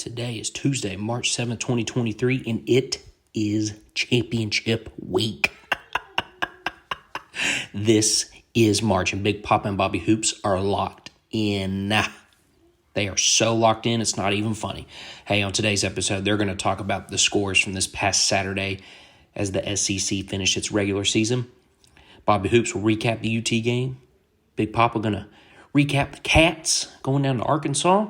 Today is Tuesday, March 7th, 2023, and it is championship week. This is March, and Big Papa and Bobby Hoops are locked in. They are so locked in, it's not even funny. Hey, on today's episode, they're going to talk about the scores from this past Saturday as the SEC finished its regular season. Bobby Hoops will recap the UT game. Big Papa going to recap the Cats going down to Arkansas.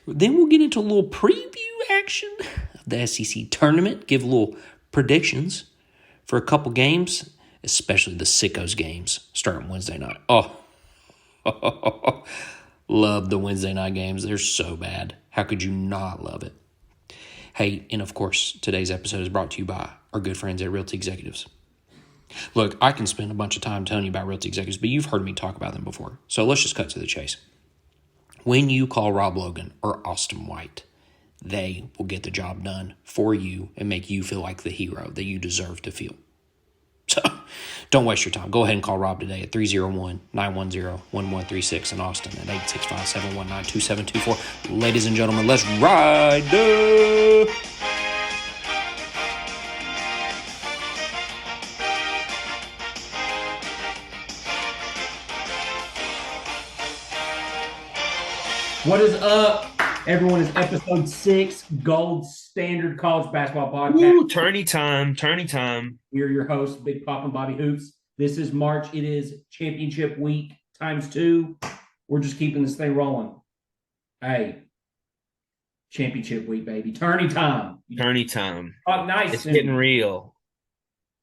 Then we'll get into a little preview action of the SEC tournament, give a little predictions for a couple games, especially the Sickos games starting Wednesday night. Oh, love the Wednesday night games. They're so bad. How could you not love it? Hey, and of course, today's episode is brought to you by our good friends at Realty Executives. Look, I can spend a bunch of time telling you about Realty Executives, but you've heard me talk about them before. So let's just cut to the chase. When you call Rob Logan or Austin White, they will get the job done for you and make you feel like the hero that you deserve to feel. So don't waste your time. Go ahead and call Rob today at 301-910-1136 in Austin at 865-719-2724. Ladies and gentlemen, let's ride. What is up, everyone? It's episode 6, Gold Standard College Basketball Podcast. Ooh, tourney time. We're your hosts, Big Pop and Bobby Hoops. This is March. It is championship week times 2. We're just keeping this thing rolling. Hey, championship week, baby. Tourney time. Oh, nice. It's getting real.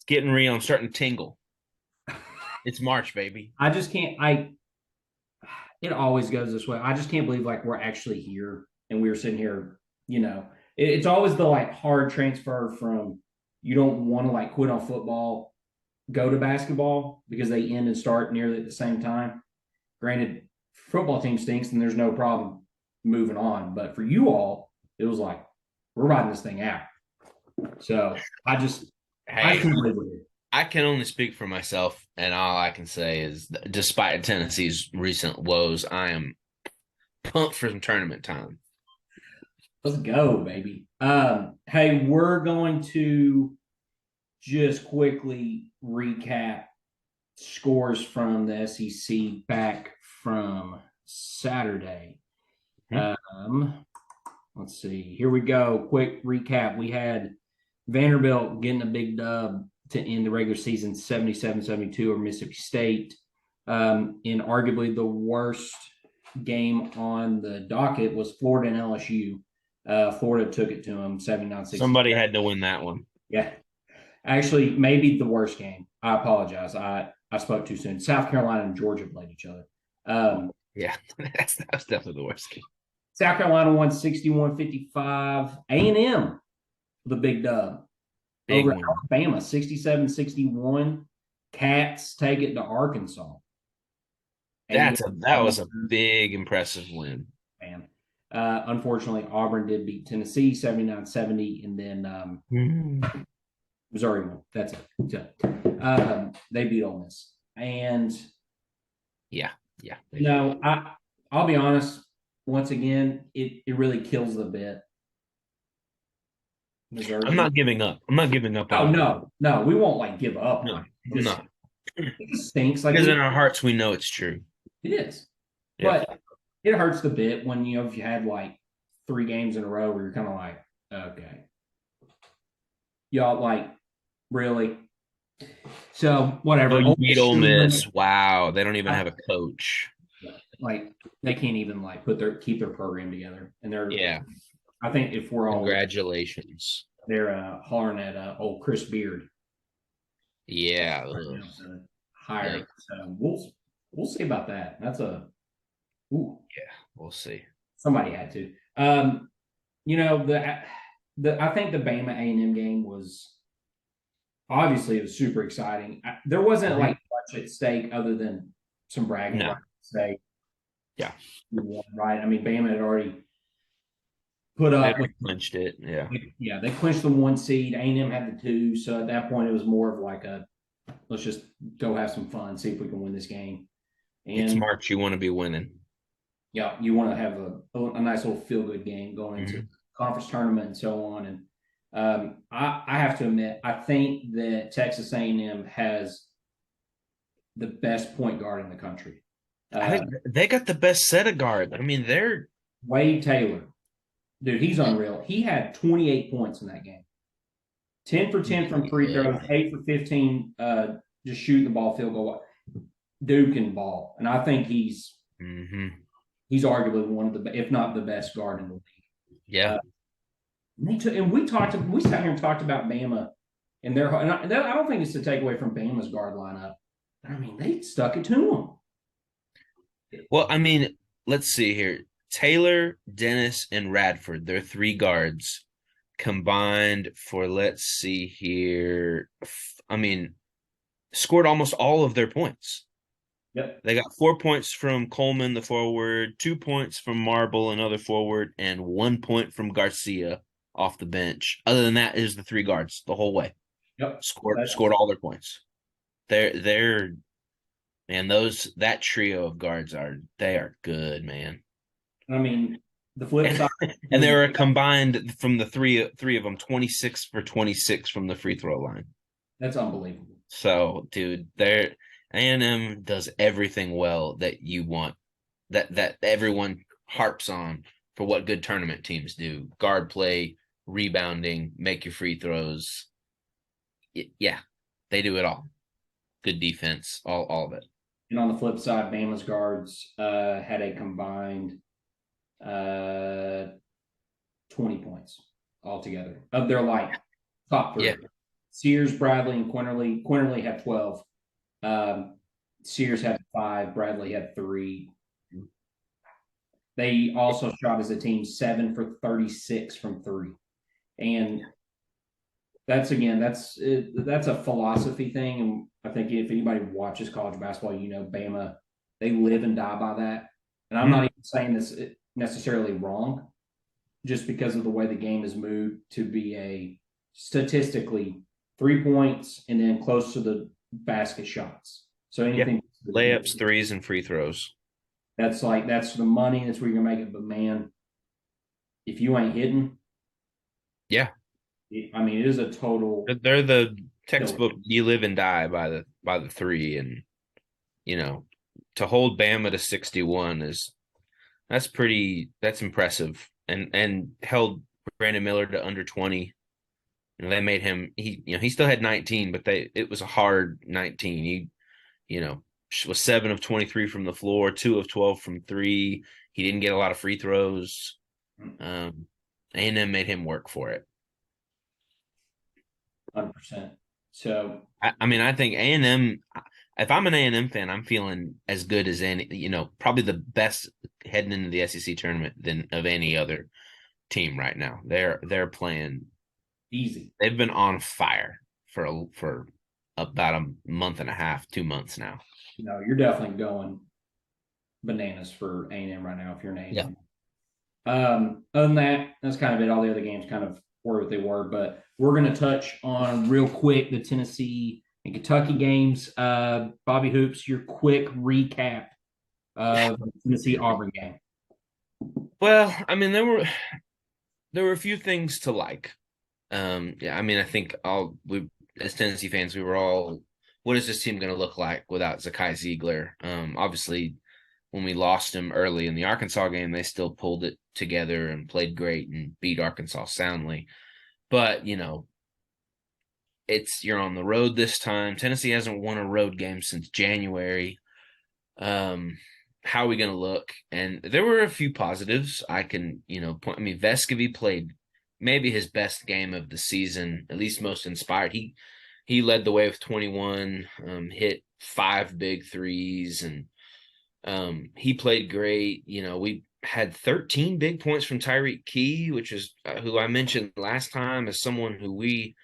I'm starting to tingle. It's March, baby. I just can't. It always goes this way. I just can't believe we're actually here and we were sitting here. It's always the hard transfer from you don't want to quit on football, go to basketball because they end and start nearly at the same time. Granted, football team stinks and there's no problem moving on, but for you all, it was we're riding this thing out. So I can't believe we're here. I can only speak for myself, and all I can say is, despite Tennessee's recent woes, I am pumped for some tournament time. Let's go, baby. Hey, we're going to just quickly recap scores from the SEC back from Saturday. Let's see. Here we go. Quick recap. We had Vanderbilt getting a big dub to end the regular season 77-72 over Mississippi State. In arguably the worst game on the docket was Florida and LSU. Florida took it to them 79-60. Somebody had to win that one. Yeah. Actually, maybe the worst game. I apologize. I spoke too soon. South Carolina and Georgia played each other. Yeah, that was definitely the worst game. South Carolina won 61-55. A&M, the big dub. Over Alabama, 67-61. Cats take it to Arkansas. That was a big, impressive win. Man. Unfortunately, Auburn did beat Tennessee 79-70, and then Missouri won. That's it. They beat Ole Miss. And yeah. I'll be honest. Once again, it really kills the bit. Missouri. I'm not giving up. Oh, no, we won't give up. No. It stinks. Because in our hearts, we know it's true. It is. Yeah. But it hurts the bit when, if you had 3 games in a row where you're kind of okay. Y'all really? So, whatever. Oh, you beat Ole Miss. Wow. They don't even have a coach. They can't even keep their program together. And they're, yeah. I think if we're all congratulations, they're hollering at old Chris Beard. Yeah, higher. So we'll see about that. That's yeah, we'll see. Somebody had to. I think the Bama A&M game was obviously it was super exciting. There wasn't much at stake other than some bragging rights at stake. Yeah, right. I mean, Bama had already put up. They clinched it. Yeah. Yeah, they clinched the 1 seed. A&M had the 2. So at that point, it was more of let's just go have some fun, see if we can win this game. And it's March. You want to be winning. Yeah, you want to have a nice little feel-good game going into conference tournament and so on. And I have to admit, I think that Texas A&M has the best point guard in the country. I Uh, think they got the best set of guard. I mean, they're Wade Taylor, dude, he's unreal. He had 28 points in that game. 10 for 10 from free yeah. throws, 8 for 15 just shooting the ball, field goal. Dude can ball. And I think Hmm. he's arguably one of the, if not the best guard in the league. Yeah. We sat here and talked about Bama and I don't think it's to take away from Bama's guard lineup. I mean, they stuck it to him. Well, I mean, let's see here. Taylor, Dennis, and Radford, they're three guards combined for, let's see here. I mean, scored almost all of their points. Yep. They got 4 points from Coleman, the forward, 2 points from Marble, another forward, and 1 point from Garcia off the bench. Other than that, is the three guards the whole way. Yep. Scored all their points. They're man, that trio of guards they are good, man. I mean, the flip side, And they were combined from the three of them, 26 for 26 from the free throw line. that's unbelievable. So, dude, A&M does everything well that you want, that everyone harps on for what good tournament teams do. Guard play, rebounding, make your free throws. Yeah, they do it all. Good defense, all of it. And on the flip side, Bama's guards had a combined 20 points altogether of their top three. Yeah. Sears, Bradley, and Quinterly. Quinterly had 12. Sears had 5. Bradley had 3. They also shot as a team 7 for 36 from 3. And that's a philosophy thing. And I think if anybody watches college basketball, Bama, they live and die by that. And I'm not even saying this necessarily wrong, just because of the way the game is moved to be a statistically 3 points and then close to the basket shots. So anything layups, threes, and free throws. That's the money. That's where you're gonna make it. But man, if you ain't hitting, yeah, I mean, it is a total. They're the textbook. You live and die by the three, and to hold Bama to 61 that's impressive, and held Brandon Miller to under 20. They made him he still had 19, but it was a hard 19. He was 7 of 23 from the floor, 2 of 12 from 3. He didn't get a lot of free throws. A&M made him work for it. 100%. So I mean, I think A&M. If I'm an A&M fan, I'm feeling as good as any. Probably the best heading into the SEC tournament than of any other team right now. They're playing easy. They've been on fire for about a month and a half, 2 months now. You're definitely going bananas for A&M right now if you're an A&M. Yeah. Other than that, that's kind of it. All the other games kind of were what they were, but we're going to touch on real quick the Tennessee and Kentucky games. Bobby Hoops, your quick recap of the Tennessee Auburn game. Well, I mean, there were a few things to like. I mean, I think as Tennessee fans, we were all, what is this team going to look like without Zakai Ziegler? Obviously, when we lost him early in the Arkansas game, they still pulled it together and played great and beat Arkansas soundly. But, you're on the road this time. Tennessee hasn't won a road game since January. How are we going to look? And there were a few positives I can, point. I mean, Gscbb played maybe his best game of the season, at least most inspired. He led the way with 21, hit 5 big threes, and he played great. We had 13 big points from Tyreek Key, which is who I mentioned last time as someone who we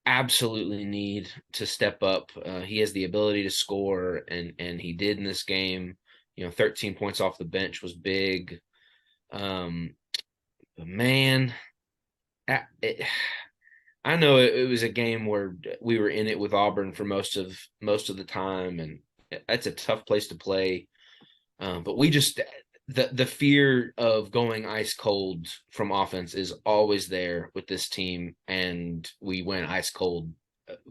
absolutely need to step up. He has the ability to score, and he did in this game. 13 points off the bench was big. But man, I know it was a game where we were in it with Auburn for most of the time, and that's a tough place to play. But we just the fear of going ice cold from offense is always there with this team, and we went ice cold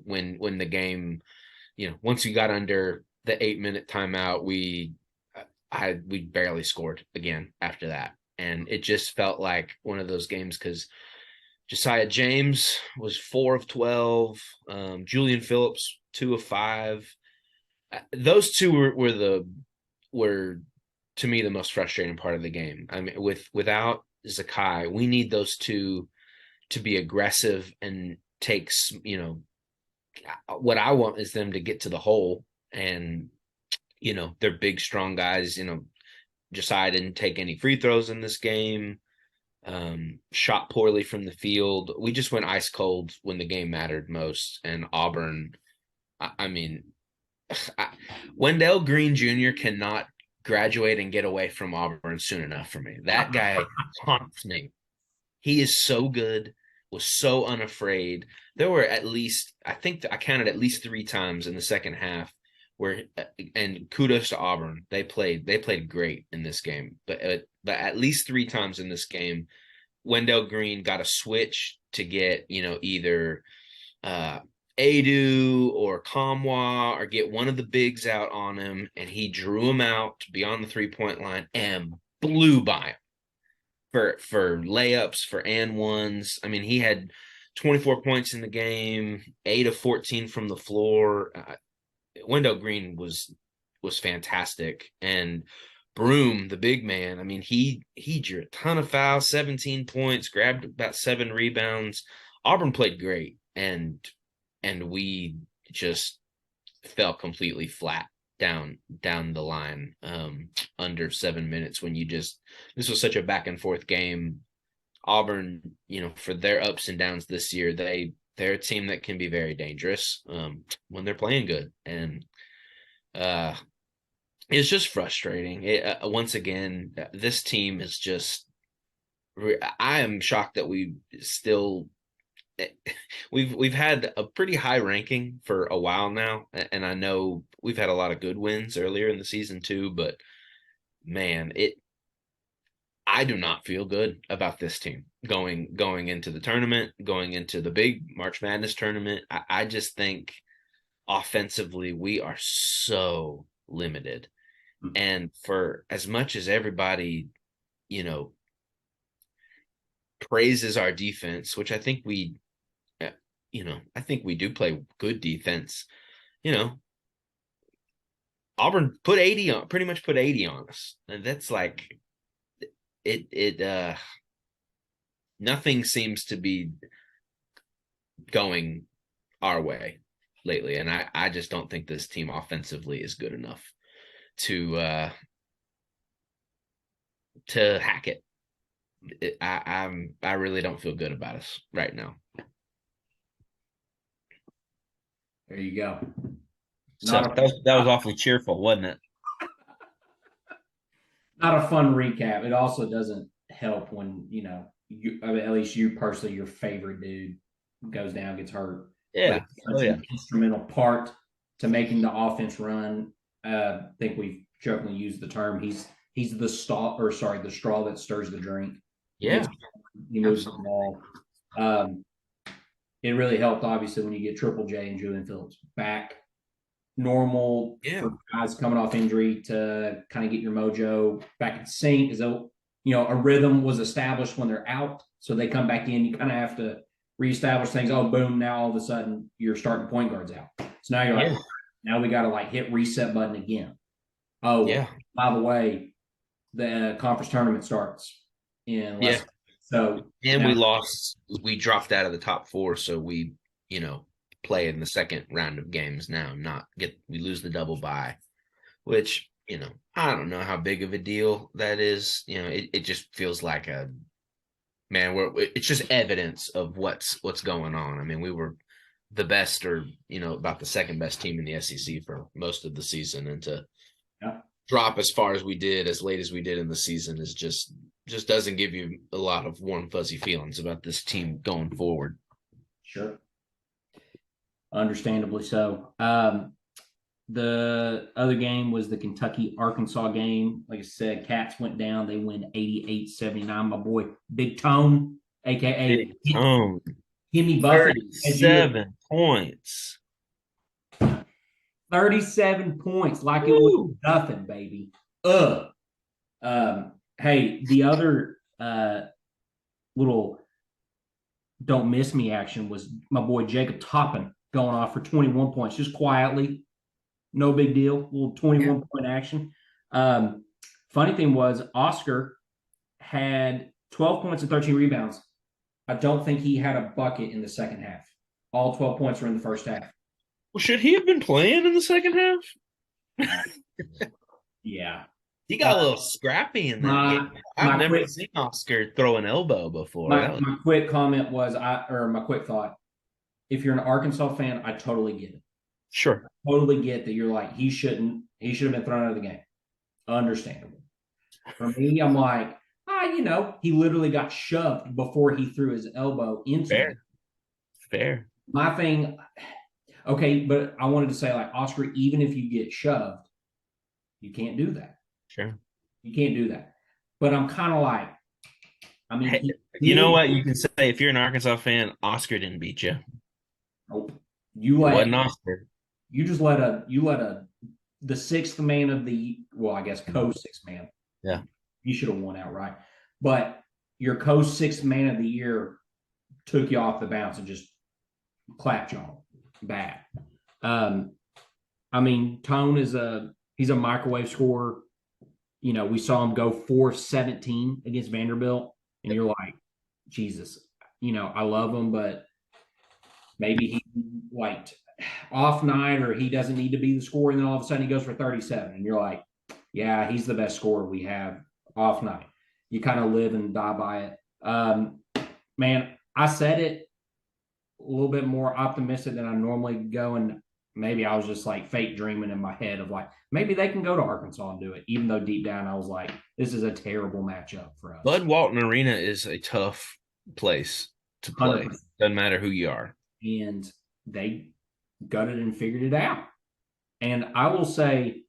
when the game, once we got under the 8-minute timeout, we barely scored again after that, and it just felt like one of those games because Josiah James was 4 of 12, Julian Phillips 2 of 5. Those two were to me the most frustrating part of the game. I mean, without Zakai, we need those two to be aggressive and takes, what I want is them to get to the hole, and they're big, strong guys. Josiah didn't take any free throws in this game. Shot poorly from the field. We just went ice cold when the game mattered most. And Auburn, I mean, Wendell Green Jr. cannot graduate and get away from Auburn soon enough for me. That guy haunts me. He is so good, was so unafraid. There were I think I counted at least 3 times in the second half where, and kudos to Auburn, they played great in this game. But at least 3 times in this game, Wendell Green got a switch to get either Adu or Kamwa, or get one of the bigs out on him, and he drew him out beyond the 3-point line and blew by him for layups, for and ones. I mean, he had 24 points in the game, 8 of 14 from the floor. Wendell Green was fantastic, and Broom, the big man, I mean, he drew a ton of fouls, 17 points, grabbed about 7 rebounds. Auburn played great, and we just fell completely flat down the line under 7 minutes when this was such a back and forth game. Auburn, for their ups and downs this year, they're a team that can be very dangerous when they're playing good, and it's just frustrating. Once again, this team is just. I am shocked that we've had a pretty high ranking for a while now, and I know we've had a lot of good wins earlier in the season too, but man, I do not feel good about this team going into the tournament, going into the big March Madness tournament. I just think offensively we are so limited. And for as much as everybody, praises our defense, which I think I think we do play good defense. Auburn pretty much put 80 on us. And that's like nothing seems to be going our way lately. And I just don't think this team offensively is good enough to hack it. I really don't feel good about us right now. There you go. So that was awfully cheerful, wasn't it? Not a fun recap. It also doesn't help when at least you personally, your favorite dude goes down, gets hurt. Yeah, an instrumental part to making the offense run. I think we've jokingly used the term. He's the straw that stirs the drink. Yeah, he moves the ball. It really helped, obviously, when you get Triple J and Julian Phillips back normal for guys coming off injury to kind of get your mojo back in sync. As though a rhythm was established when they're out, so they come back in. You kind of have to reestablish things. Oh, boom! Now all of a sudden you're starting point guards out. So now you're like, now we got to hit reset button again. Oh, yeah. By the way, the conference tournament starts in less. So we lost. We dropped out of the top 4, so we play in the second round of games now. We lose the double bye, which I don't know how big of a deal that is. It just feels like it's just evidence of what's going on. I mean, we were the best, or about the second best team in the SEC for most of the season, and to drop as far as we did, as late as we did in the season, is just doesn't give you a lot of warm fuzzy feelings about this team going forward. Sure. Understandably so. The other game was the Kentucky-Arkansas game. Like I said, Cats went down. They win 88-79. My boy, Big Tone, a.k.a. Big Tone. Gimme Buffett. 37 points. 37 points, like Woo. it was nothing, baby. Hey, the other little don't miss me action was my boy Jacob Toppin going off for 21 points, just quietly. No big deal. Little 21-point action. Funny thing was, Oscar had 12 points and 13 rebounds. I don't think he had a bucket in the second half. All 12 points were in the first half. Well, should he have been playing in the second half? Yeah. He got a little scrappy in that game. I've never seen Oscar throw an elbow before. My quick comment was, my quick thought, if you're an Arkansas fan, I totally get it. Sure. I totally get that you're like, he should have been thrown out of the game. Understandable. For me, I'm like, he literally got shoved before he threw his elbow into it. Fair. My thing, okay, but I wanted to say, like, Oscar, even if you get shoved, you can't do that. Sure. You can't do that. But I'm kind of like, I mean, hey, you know what? You can say, if you're an Arkansas fan, Oscar didn't beat you. Nope. Wasn't Oscar. You just the sixth man of the, well, I guess co-sixth man. Yeah. You should have won outright. But your co-sixth man of the year took you off the bounce and just clapped y'all bad. I mean, Tone he's a microwave scorer. We saw him go 4-17 against Vanderbilt, and you're like, Jesus, I love him, but maybe he like off night, or he doesn't need to be the scorer, and then all of a sudden he goes for 37, and you're like, yeah, he's the best scorer we have off night. You kind of live and die by it. Man, I said it a little bit more optimistic than I normally go, and maybe I was just like fake dreaming in my head of like, maybe they can go to Arkansas and do it, even though deep down I was like, this is a terrible matchup for us. Bud Walton Arena is a tough place to play. 100%. Doesn't matter who you are. And they gutted and figured it out. And I will say,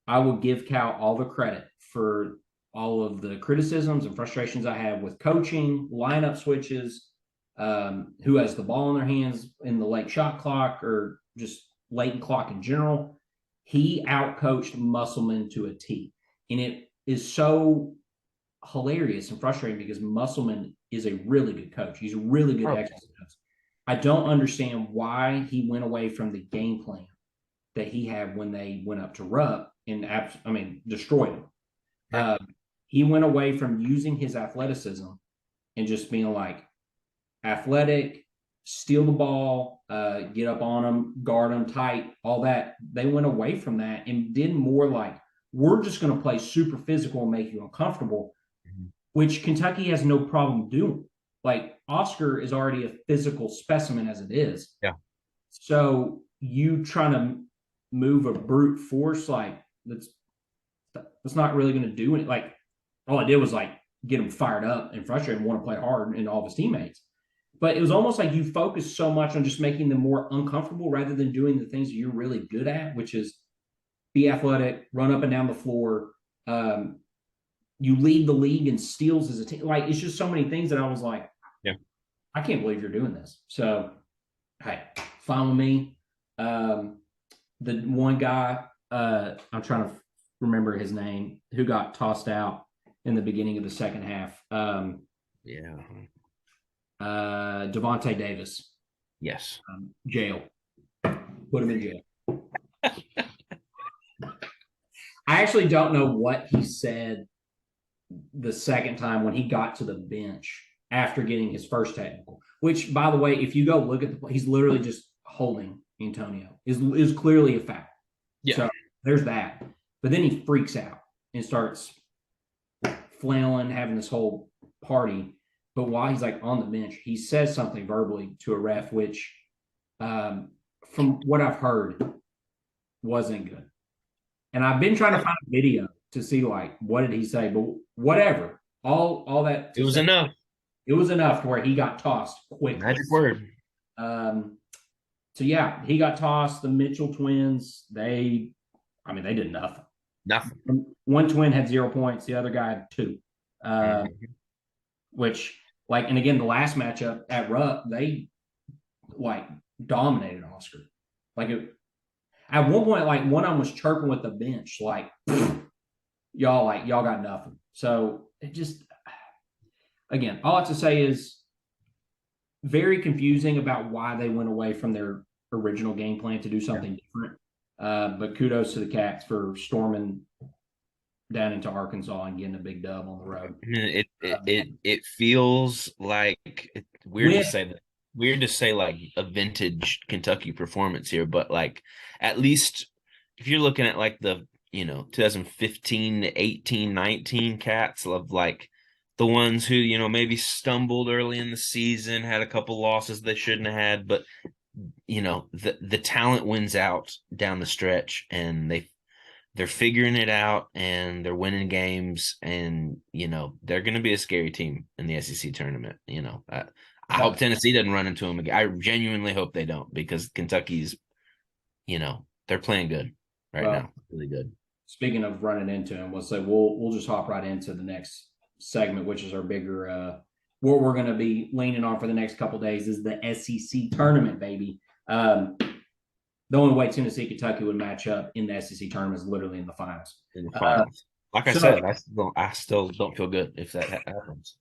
I will give Cal all the credit for all of the criticisms and frustrations I have with coaching, lineup switches, who has the ball in their hands in the late shot clock or just late clock in general. He outcoached Musselman to a T. And it is so hilarious and frustrating because Musselman is a really good coach. He's a really good executive. I don't understand why he went away from the game plan that he had when they went up to Rupp and destroyed him. He went away from using his athleticism and just being like athletic, steal the ball, get up on them, guard them tight, all that. They went away from that and did more like, we're just going to play super physical and make you uncomfortable, which Kentucky has no problem doing. Like, Oscar is already a physical specimen as it is. Yeah. So you trying to move a brute force, like, that's not really going to do it. Like, all it did was like get him fired up and frustrated and want to play hard and all of his teammates. But it was almost like you focused so much on just making them more uncomfortable rather than doing the things you're really good at, which is be athletic, run up and down the floor. You lead the league in steals as a team. Like, it's just so many things that I was like, yeah, I can't believe you're doing this. So, hey, fine with me. The one guy, I'm trying to remember his name, who got tossed out in the beginning of the second half. Devontae Davis. Yes. Jail. Put him in jail. I actually don't know what he said the second time when he got to the bench after getting his first technical, which, by the way, if you go look at the play, he's literally just holding Antonio. Is clearly a foul. Yeah. So there's that. But then he freaks out and starts flailing, having this whole party. But while he's like on the bench, he says something verbally to a ref, which, from what I've heard, wasn't good. And I've been trying to find a video to see like what did he say, but whatever. All that. It was enough. It was enough to where he got tossed quickly. Magic word. So yeah, he got tossed. The Mitchell twins, they did nothing. Nothing. One twin had 0 points. The other guy had 2. Which, like, and again, the last matchup at Rupp, they like dominated Oscar. Like, at one point, like, one of them was chirping with the bench, like, y'all got nothing. So it just, again, all I have to say is very confusing about why they went away from their original game plan to do something different. But kudos to the Cats for storming down into Arkansas and getting a big dub on the road. It feels like weird to say that. Weird to say like a vintage Kentucky performance here, but like at least if you're looking at like the 2015 to 18, 19 Cats of like the ones who maybe stumbled early in the season, had a couple losses they shouldn't have had, but the talent wins out down the stretch, and they're figuring it out, and they're winning games, and they're going to be a scary team in the SEC tournament. I hope Tennessee doesn't run into them again. I genuinely hope they don't, because Kentucky's, they're playing good now, really good. Speaking of running into them, we'll just hop right into the next segment, which is our bigger what we're going to be leaning on for the next couple of days is the SEC tournament, baby. The only way Tennessee Kentucky would match up in the SEC tournament is literally in the finals. Like I said, I still don't feel good if that happens.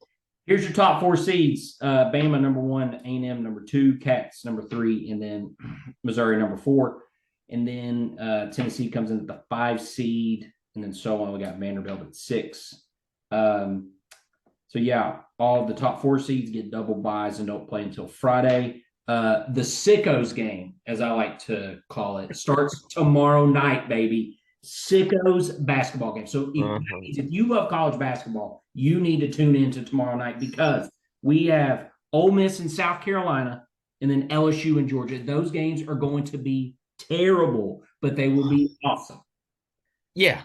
Here's your top 4 seeds: Bama number 1, A&M number 2, Cats number 3, and then Missouri number 4. And then Tennessee comes in at the 5 seed, and then so on. We got Vanderbilt at 6. So yeah, all the top 4 seeds get double buys and don't play until Friday. The Sickos game, as I like to call it, starts tomorrow night, baby. Sickos basketball game. So if you love college basketball, you need to tune into tomorrow night, because we have Ole Miss in South Carolina and then LSU in Georgia. Those games are going to be terrible, but they will be awesome. Yeah,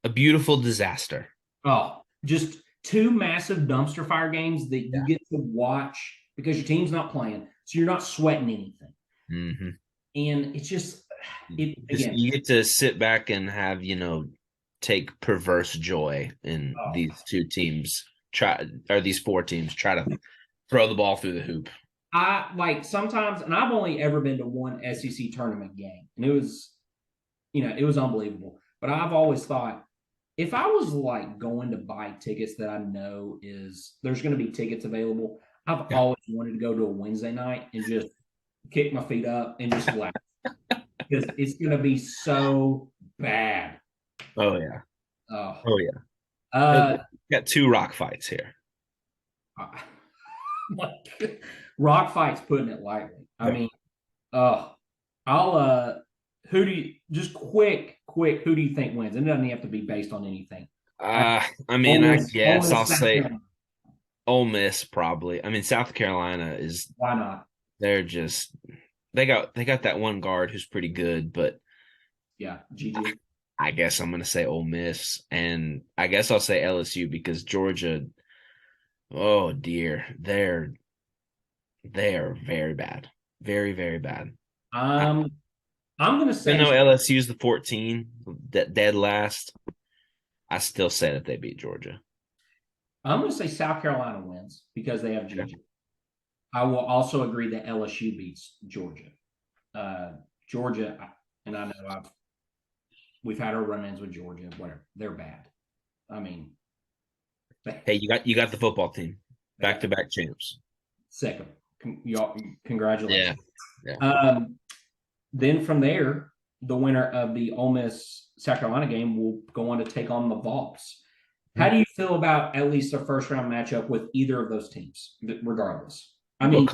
a beautiful disaster. Oh, just 2 massive dumpster fire games that you get to watch because your team's not playing, so you're not sweating anything. Mm-hmm. And it's just, you get to sit back and have take perverse joy in these 2 teams these 4 teams try to throw the ball through the hoop. I like sometimes, and I've only ever been to one SEC tournament game, and it was unbelievable. But I've always thought, if I was like going to buy tickets that I know there's going to be tickets available, I've always wanted to go to a Wednesday night and just kick my feet up and just laugh, because it's going to be so bad. Oh yeah. Oh yeah. Got 2 rock fights here. Rock fights, putting it lightly. I mean, I'll who do you just quick, who do you think wins? It doesn't have to be based on anything. I guess I'll say Ole Miss probably. I mean, South Carolina is, why not? They're just they got that one guard who's pretty good, but yeah, GG. I guess I'm gonna say Ole Miss, and I guess I'll say LSU because Georgia, oh dear, they're very bad. Very, very bad. I'm gonna say, I know LSU's the 14, dead last. I still say that they beat Georgia. I'm gonna say South Carolina wins because they have GG. Okay. I will also agree that LSU beats Georgia. Georgia, and I know we've had our run-ins with Georgia, whatever. They're bad. I mean, hey, you got the football team, back-to-back champs. Sick them. Y'all, congratulations. Yeah. Then from there, the winner of the Ole Miss South Carolina game will go on to take on the Vols. How do you feel about at least a first-round matchup with either of those teams, regardless? I feel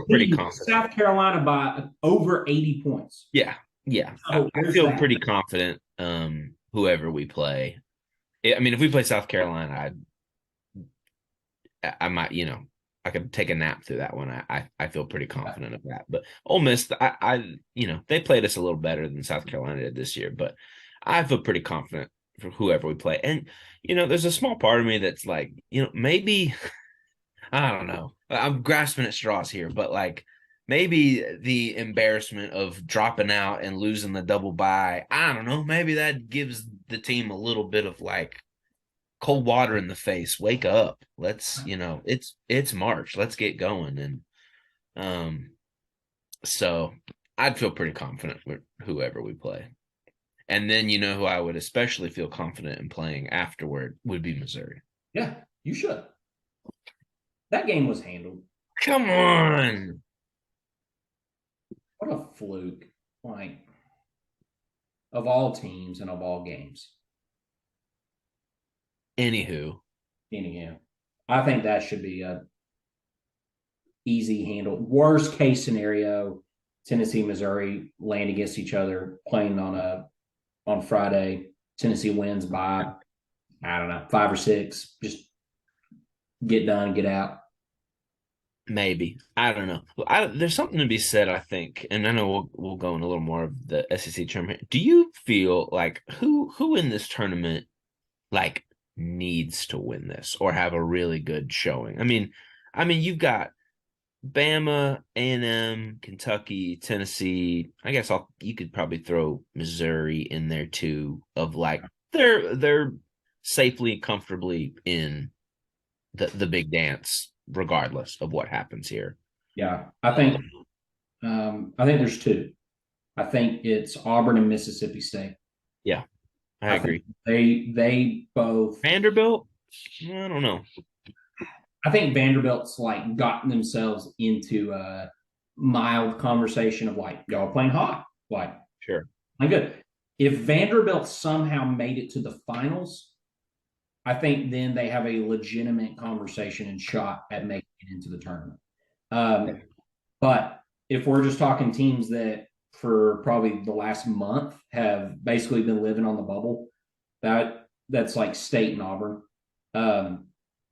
pretty confident. South Carolina by over 80 points. Yeah. So I feel pretty confident. Whoever we play, I mean, if we play South Carolina, I might, I could take a nap through that one. I feel pretty confident of that. But Ole Miss, they played us a little better than South Carolina did this year. But I feel pretty confident for whoever we play. And there's a small part of me that's like, maybe I don't know. I'm grasping at straws here, but like maybe the embarrassment of dropping out and losing the double bye, I don't know, maybe that gives the team a little bit of like cold water in the face. Wake up. Let's, it's March. Let's get going. And so I'd feel pretty confident with whoever we play. And then who I would especially feel confident in playing afterward would be Missouri. Yeah, you should. That game was handled. Come on. What a fluke. Like, of all teams and of all games. Anyhow, I think that should be a easy handle. Worst case scenario, Tennessee, Missouri land against each other playing on Friday. Tennessee wins by, I don't know, 5 or 6. Just get done, get out. maybe. I don't know. There's something to be said, I think, and I know we'll go in a little more of the SEC tournament. Do you feel like who in this tournament like needs to win this or have a really good showing? I mean, you've got Bama, A&M, Kentucky, Tennessee. I guess you could probably throw Missouri in there too. Of like they're safely, comfortably in the big dance, regardless of what happens here. Yeah, I think there's 2. I think it's Auburn and Mississippi State. Yeah, I agree. They both Vanderbilt. I don't know. I think Vanderbilt's like gotten themselves into a mild conversation of like, y'all playing hot. Like, Sure. I'm good. If Vanderbilt somehow made it to the finals, I think then they have a legitimate conversation and shot at making it into the tournament. But if we're just talking teams that for probably the last month have basically been living on the bubble, that's like State and Auburn.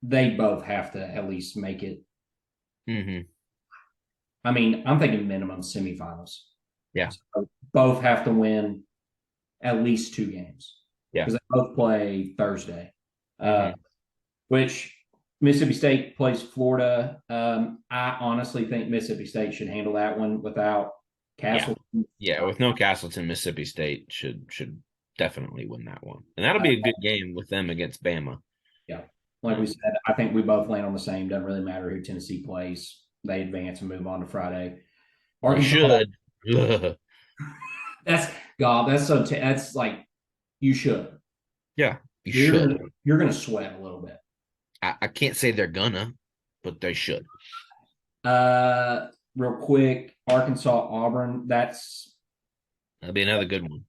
They both have to at least make it. Mm-hmm. I mean, I'm thinking minimum semifinals. Yeah. So both have to win at least 2 games. Yeah. Because they both play Thursday. Mm-hmm. Which Mississippi State plays Florida. I honestly think Mississippi State should handle that one without Castleton. Yeah, with no Castleton, Mississippi State should definitely win that one. And that'll be a good game with them against Bama. Yeah. Like we said, I think we both land on the same. Doesn't really matter who Tennessee plays. They advance and move on to Friday. Arkansas should. That's like you should. Yeah, should. You're gonna sweat a little bit. I can't say they're gonna, but they should. Real quick, Arkansas, Auburn. That'll be another good one.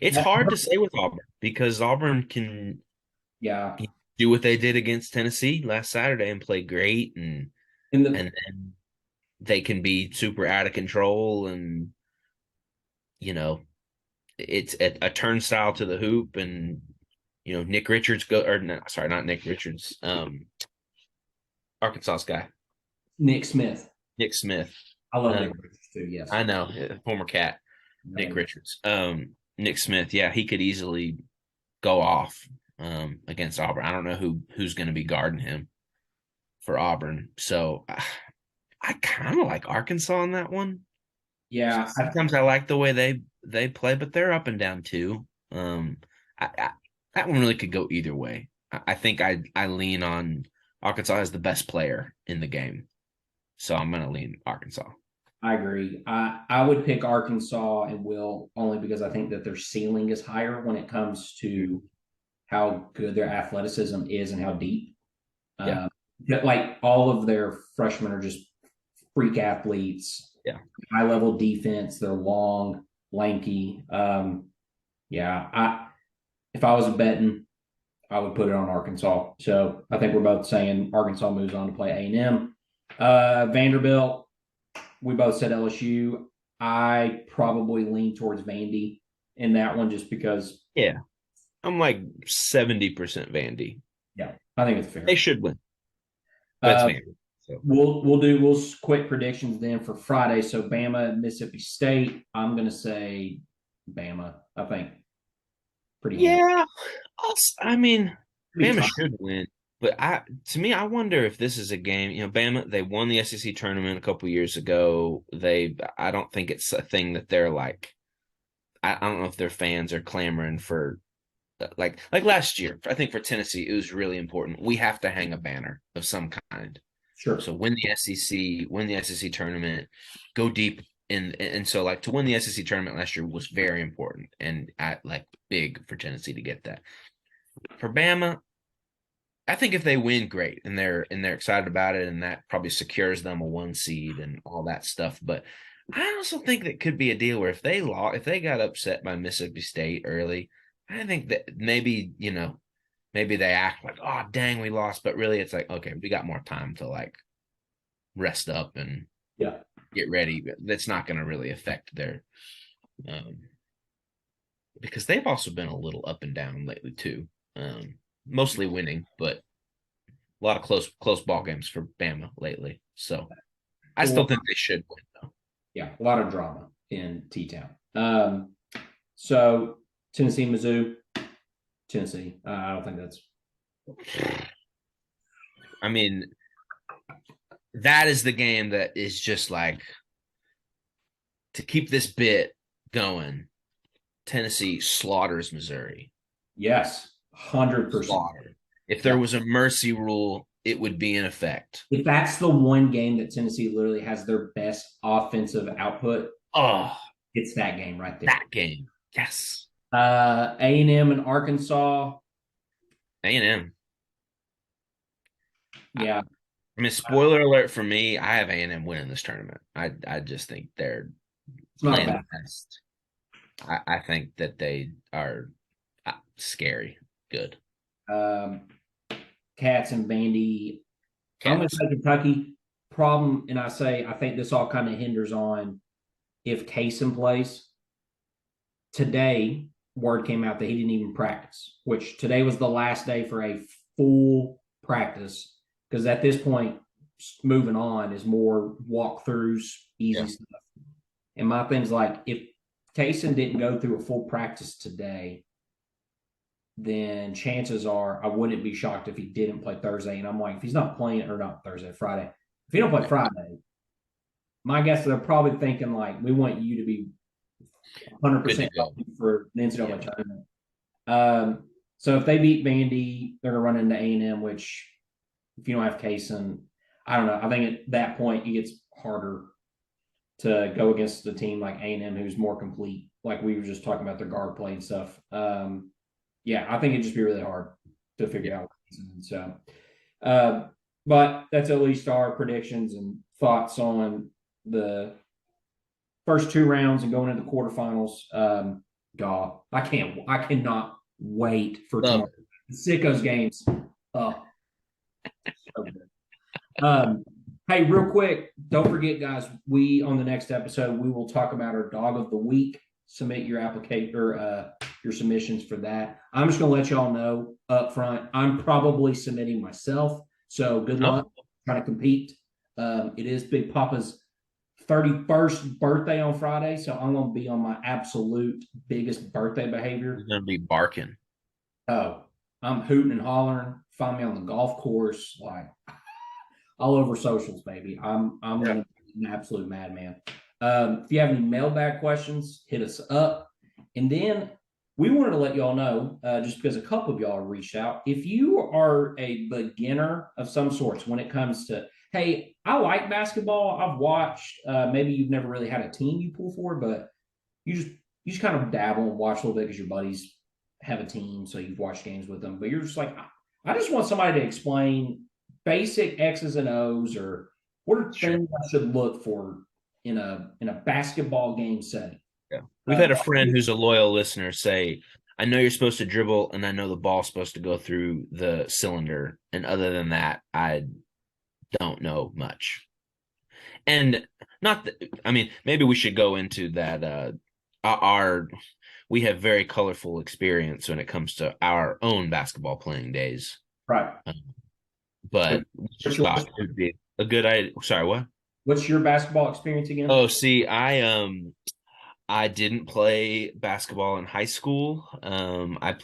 It's hard to say with Auburn because Auburn can do what they did against Tennessee last Saturday and play great, and then they can be super out of control, and it's a turnstile to the hoop, and Nick Richards not Nick Richards, Arkansas guy, Nick Smith. I love Nick Richards too. Yes, I know, former Cat, Nick Richards. Nick Smith, yeah, he could easily go off against Auburn. I don't know who's going to be guarding him for Auburn. So I kind of like Arkansas in that one. Yeah, sometimes I like the way they play, but they're up and down too. That one really could go either way. I think I lean on Arkansas as the best player in the game, so I'm going to lean Arkansas. I agree. I would pick Arkansas and will only because I think that their ceiling is higher when it comes to how good their athleticism is and how deep. Like all of their freshmen are just freak athletes. Yeah. High level defense. They're long, lanky. If I was betting, I would put it on Arkansas. So I think we're both saying Arkansas moves on to play A&M. Vanderbilt. We both said LSU. I probably lean towards Vandy in that one just because. Yeah. I'm like 70% Vandy. Yeah, I think it's fair. They should win. That's Vandy. So. We'll quick predictions then for Friday. So Bama, Mississippi State. I'm going to say Bama. I think pretty. Yeah. Bama should win. But to me, I wonder if this is a game. Bama, they won the SEC tournament a couple years ago. I don't think it's a thing that they're like. I don't know if their fans are clamoring for, like last year. I think for Tennessee, it was really important. We have to hang a banner of some kind. Sure. So win the SEC tournament, go deep and so like to win the SEC tournament last year was very important and big for Tennessee to get that. For Bama, I think if they win, great, and they're excited about it, and that probably secures them a 1 seed and all that stuff. But I also think that could be a deal where if they got upset by Mississippi State early, I think that maybe they act like, oh dang, we lost, but really it's like, okay, we got more time to like rest up and get ready. That's not going to really affect their because they've also been a little up and down lately too. Mostly winning, but a lot of close ball games for Bama lately. So I still think they should win though. Yeah, a lot of drama in T-Town. So Tennessee, Mizzou, Tennessee. I don't think that's. I mean, that is the game that is just like to keep this bit going. Tennessee slaughters Missouri. Yes, 100%. If there was a mercy rule, it would be in effect. If that's the one game that Tennessee literally has their best offensive output, it's that game right there. That game, yes. A&M and Arkansas. A&M. Yeah. I mean, spoiler alert for me, I have A&M winning this tournament. I just think they're playing the best. I think that they are scary good. Cats and Vandy. I'm going to say Kentucky. Problem, and I think this all kind of hinders on if Kaysen plays. Today, word came out that he didn't even practice, which today was the last day for a full practice because at this point, moving on is more walkthroughs, easy stuff. And my thing's like, if Kaysen didn't go through a full practice today, then chances are I wouldn't be shocked if he didn't play Thursday. And I'm like, if he's not playing, or not Thursday, Friday, if he don't play Friday, my guess they're probably thinking like, we want you to be 100% for the NCAA tournament. So if they beat Vandy, they're going to run into A&M, which if you don't have Kaysen, I don't know. I think at that point it gets harder to go against a team like A&M who's more complete, like we were just talking about their guard play and stuff. I think it'd just be really hard to figure out. So, but that's at least our predictions and thoughts on the first 2 rounds and going into the quarterfinals. I cannot wait for tomorrow. The Sickos games. Oh, so good. Hey, real quick, don't forget, guys, on the next episode, we will talk about our dog of the week. Submit your application or your submissions for that. I'm just going to let y'all know up front. I'm probably submitting myself. So good luck trying to compete. It is Big Papa's 31st birthday on Friday. So I'm going to be on my absolute biggest birthday behavior. He's going to be barking. Oh, I'm hooting and hollering. Find me on the golf course, like all over socials, baby. I'm going to be an absolute madman. If you have any mailbag questions, hit us up. And then we wanted to let y'all know, just because a couple of y'all reached out, if you are a beginner of some sorts when it comes to, hey, I like basketball, I've watched, maybe you've never really had a team you pull for, but you just kind of dabble and watch a little bit because your buddies have a team, so you've watched games with them. But you're just like, I just want somebody to explain basic X's and O's, or what are things I should look for in a basketball game setting. Yeah. We've had a friend who's a loyal listener say, I know you're supposed to dribble and I know the ball's supposed to go through the cylinder. And other than that, I don't know much. And maybe we should go into that. We have very colorful experience when it comes to our own basketball playing days. Right. But we thought it would be a good idea. Sorry, what? What's your basketball experience again? Oh, see, I I didn't play basketball in high school. I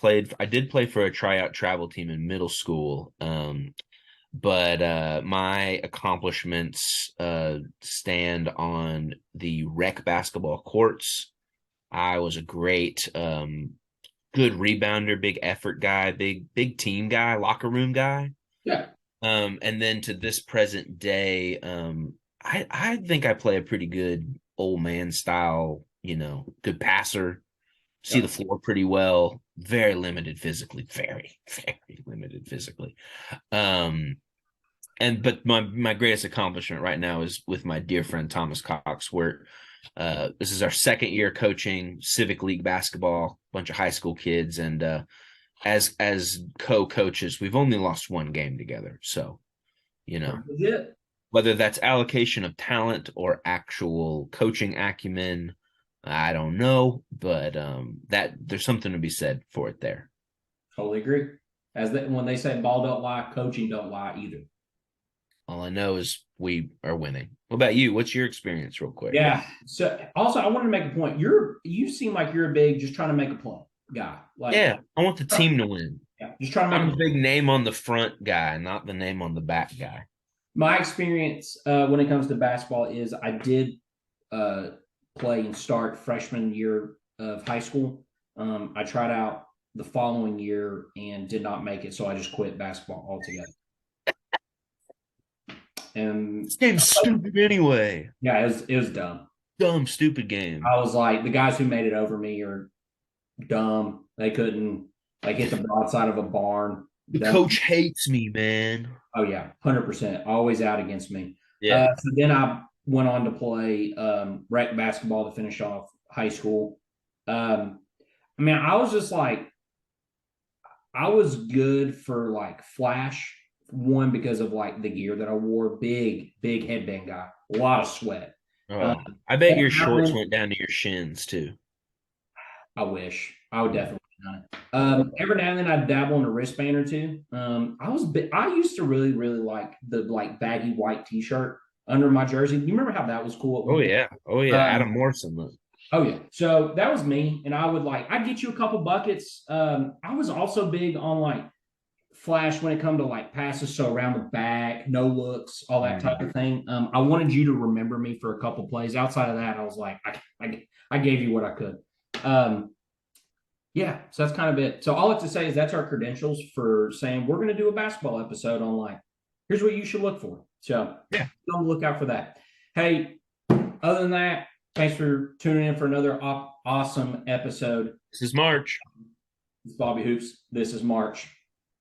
did play for a tryout travel team in middle school. But my accomplishments stand on the rec basketball courts. I was a great, good rebounder, big effort guy, big team guy, locker room guy. Yeah. And then to this present day, I think I play a pretty good old man style, good passer, see the floor pretty well, very limited physically, very, very limited physically. But my greatest accomplishment right now is with my dear friend Thomas Cox, where this is our second year coaching Civic League basketball, bunch of high school kids, and as co-coaches, we've only lost one game together. So, whether that's allocation of talent or actual coaching acumen, I don't know, but that there's something to be said for it there. Totally agree. When they say ball don't lie, coaching don't lie either. All I know is we are winning. What about you? What's your experience, real quick? Yeah. So also, I wanted to make a point. You seem like you're a big just trying to make a point guy. Like, yeah, I want the team to win. Yeah, just trying to make I'm a big name on the front guy, not the name on the back guy. My experience when it comes to basketball is I did play and start freshman year of high school. I tried out the following year and did not make it, so I just quit basketball altogether. And this game's stupid anyway. Yeah, it was dumb. Dumb, stupid game. I was like, the guys who made it over me are dumb. They couldn't hit the broadside of a barn. The coach hates me, man. Oh yeah, 100%. Always out against me. Yeah. So then I went on to play rec basketball to finish off high school. I was just like, I was good for like flash. One, because of like the gear that I wore, big headband guy, a lot of sweat. I bet your shorts went down to your shins too. I wish. I would definitely have done it. Every now and then I'd dabble in a wristband or two. I used to really like the baggy white t-shirt under my jersey. You remember how that was cool? Oh yeah. Adam Morrison look. Oh yeah. So that was me. And I'd get you a couple buckets. I was also big on like flash when it come to like passes, so around the back, no looks, all that type of thing. I wanted you to remember me for a couple plays. Outside of that, I was like, I gave you what I could. Yeah, so that's kind of it. So all I have to say is that's our credentials for saying we're going to do a basketball episode on like, here's what you should look for. So yeah, don't look out for that. Hey, other than that, thanks for tuning in for another awesome episode. This is March. It's Bobby Hoops. This is March.